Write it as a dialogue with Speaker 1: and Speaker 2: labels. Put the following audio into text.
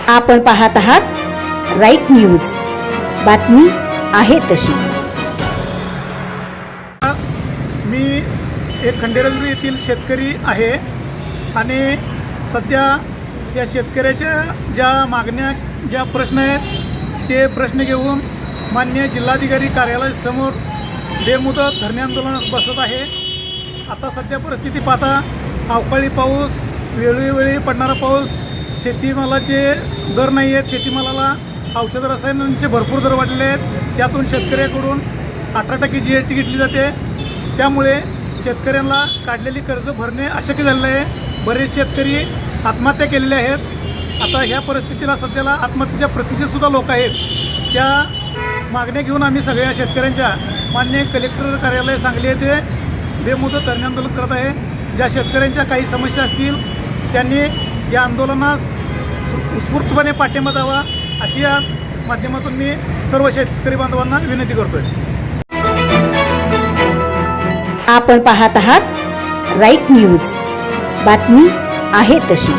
Speaker 1: आपण पाहत आहात राईट न्यूज, बातमी आहे तशी।
Speaker 2: मी एक खंडेराजुरी येथील शेतकरी आहे आणि सध्या या शेतकऱ्याच्या ज्या मागण्या, ज्या प्रश्न आहेत ते प्रश्न घेऊन माननीय जिल्हाधिकारी कार्यालयासमोर बेमुदत धरणे आंदोलनास बसत आहे। आता सध्या परिस्थिती पाहता अवकाळी पाऊस, वेळोवेळी पडणारा पाऊस, शेतीमालाचे दर नाही आहेत, शेतीमालाला औषध रसायनांचे भरपूर दर वाढले आहेत, त्यातून शेतकऱ्याकडून 18% GST घेतली जाते। त्यामुळे शेतकऱ्यांना काढलेली कर्ज भरणे अशक्य झालेले आहे। बरेच शेतकरी आत्महत्या केलेल्या आहेत। आता ह्या परिस्थितीला सध्याला आत्महत्येच्या प्रतिशतसुद्धा लोक आहेत। त्या मागण्या घेऊन आम्ही सगळ्या शेतकऱ्यांच्या मान्य कलेक्टर कार्यालय सांगली येथे बेमुदत धरणे आंदोलन करत आहे। ज्या शेतकऱ्यांच्या काही समस्या असतील त्यांनी या आंदोलनास उत्स्फूर्तपणे पाठिंबा द्यावा अशी या माध्यमातून मी सर्व शेतकरी बांधवांना विनंती करतोय।
Speaker 1: आपण पाहत आहात राईट न्यूज, बातमी आहे तशी।